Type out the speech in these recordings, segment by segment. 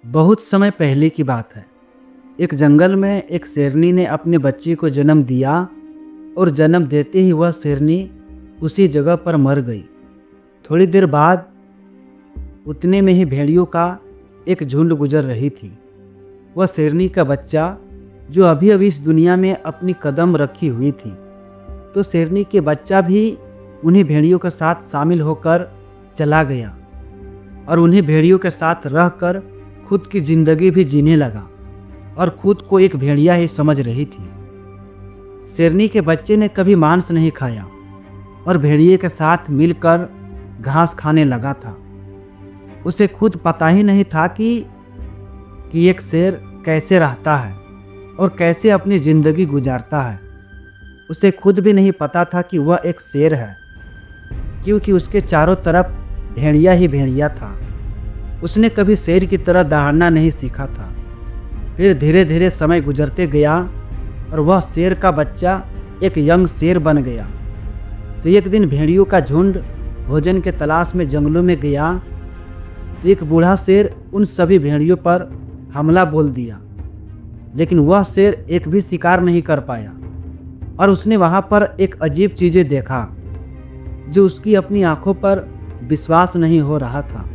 बहुत समय पहले की बात है। एक जंगल में एक शेरनी ने अपने बच्चे को जन्म दिया और जन्म देते ही वह शेरनी उसी जगह पर मर गई। थोड़ी देर बाद उतने में ही भेड़ियों का एक झुंड गुजर रही थी। वह शेरनी का बच्चा जो अभी अभी इस दुनिया में अपनी कदम रखी हुई थी, तो शेरनी के बच्चा भी उन्हीं भेड़ियों के साथ शामिल होकर चला गया और उन्हीं भेड़ियों के साथ रहकर खुद की जिंदगी भी जीने लगा और खुद को एक भेड़िया ही समझ रही थी। शेरनी के बच्चे ने कभी मांस नहीं खाया और भेड़िए के साथ मिलकर घास खाने लगा था। उसे खुद पता ही नहीं था कि एक शेर कैसे रहता है और कैसे अपनी जिंदगी गुजारता है। उसे खुद भी नहीं पता था कि वह एक शेर है, क्योंकि उसके चारों तरफ भेड़िया ही भेड़िया था। उसने कभी शेर की तरह दहाड़ना नहीं सीखा था। फिर धीरे धीरे समय गुजरते गया और वह शेर का बच्चा एक यंग शेर बन गया। तो एक दिन भेड़ियों का झुंड भोजन के तलाश में जंगलों में गया, तो एक बूढ़ा शेर उन सभी भेड़ियों पर हमला बोल दिया, लेकिन वह शेर एक भी शिकार नहीं कर पाया। और उसने वहाँ पर एक अजीब चीज़ें देखा जो उसकी अपनी आंखों पर विश्वास नहीं हो रहा था।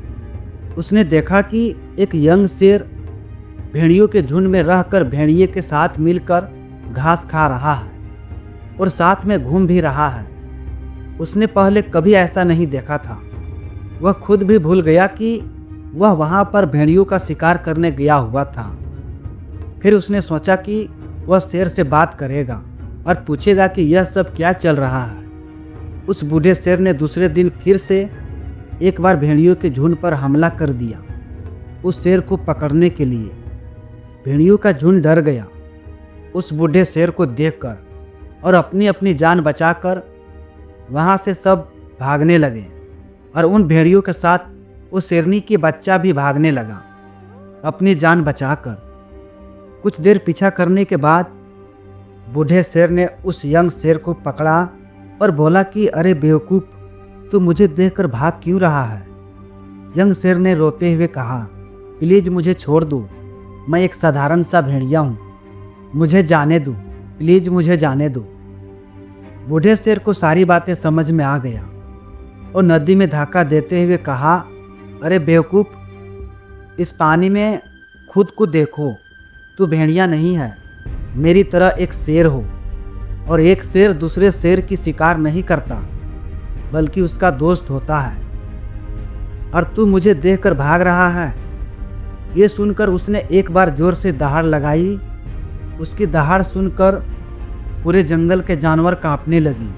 उसने देखा कि एक यंग शेर भेड़ियों के झुंड में रहकर भेड़िए के साथ मिलकर घास खा रहा है और साथ में घूम भी रहा है। उसने पहले कभी ऐसा नहीं देखा था। वह खुद भी भूल गया कि वह वहाँ पर भेड़ियों का शिकार करने गया हुआ था। फिर उसने सोचा कि वह शेर से बात करेगा और पूछेगा कि यह सब क्या चल रहा है। उस बूढ़े शेर ने दूसरे दिन फिर से एक बार भेड़ियों के झुंड पर हमला कर दिया उस शेर को पकड़ने के लिए। भेड़ियों का झुंड डर गया उस बूढ़े शेर को देखकर और अपनी अपनी जान बचाकर वहाँ से सब भागने लगे और उन भेड़ियों के साथ उस शेरनी के बच्चा भी भागने लगा अपनी जान बचाकर। कुछ देर पीछा करने के बाद बूढ़े शेर ने उस यंग शेर को पकड़ा और बोला कि अरे बेवकूफ़, तू मुझे देखकर भाग क्यों रहा है। यंग शेर ने रोते हुए कहा, प्लीज़ मुझे छोड़ दो, मैं एक साधारण सा भेड़िया हूँ, मुझे जाने दो, प्लीज़ मुझे जाने दो। बूढ़े शेर को सारी बातें समझ में आ गया और नदी में धक्का देते हुए कहा, अरे बेवकूफ़, इस पानी में खुद को देखो, तू भेड़िया नहीं है, मेरी तरह एक शेर हो। और एक शेर दूसरे शेर की शिकार नहीं करता, बल्कि उसका दोस्त होता है, और तू मुझे देखकर भाग रहा है। ये सुनकर उसने एक बार जोर से दहाड़ लगाई। उसकी दहाड़ सुनकर पूरे जंगल के जानवर कांपने लगी,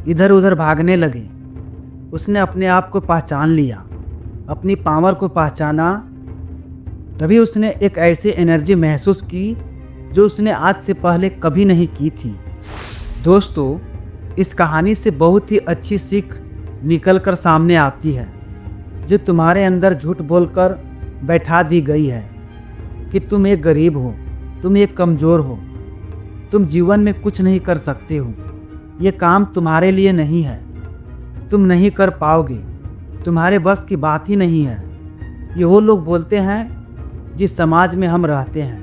इधर उधर भागने लगे। उसने अपने आप को पहचान लिया, अपनी पावर को पहचाना। तभी उसने एक ऐसी एनर्जी महसूस की जो उसने आज से पहले कभी नहीं की थी। दोस्तों, इस कहानी से बहुत ही अच्छी सीख निकल कर सामने आती है, जो तुम्हारे अंदर झूठ बोलकर बैठा दी गई है कि तुम एक गरीब हो, तुम एक कमज़ोर हो, तुम जीवन में कुछ नहीं कर सकते हो, ये काम तुम्हारे लिए नहीं है, तुम नहीं कर पाओगे, तुम्हारे बस की बात ही नहीं है। ये वो लोग बोलते हैं जिस समाज में हम रहते हैं।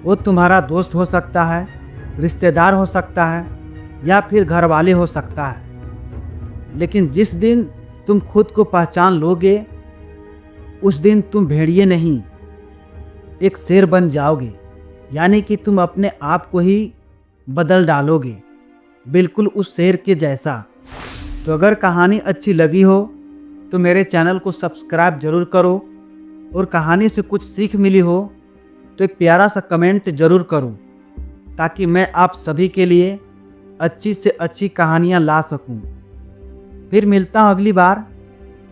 वो तुम्हारा दोस्त हो सकता है, रिश्तेदार हो सकता है, या फिर घर वाले हो सकता है। लेकिन जिस दिन तुम खुद को पहचान लोगे, उस दिन तुम भेड़िए नहीं, एक शेर बन जाओगे। यानी कि तुम अपने आप को ही बदल डालोगे, बिल्कुल उस शेर के जैसा। तो अगर कहानी अच्छी लगी हो तो मेरे चैनल को सब्सक्राइब जरूर करो, और कहानी से कुछ सीख मिली हो तो एक प्यारा सा कमेंट ज़रूर करो, ताकि मैं आप सभी के लिए अच्छी से अच्छी कहानियाँ ला सकूं। फिर मिलता हूँ अगली बार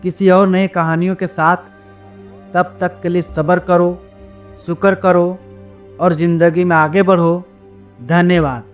किसी और नए कहानियों के साथ। तब तक के लिए सब्र करो, शुक्र करो और ज़िंदगी में आगे बढ़ो। धन्यवाद।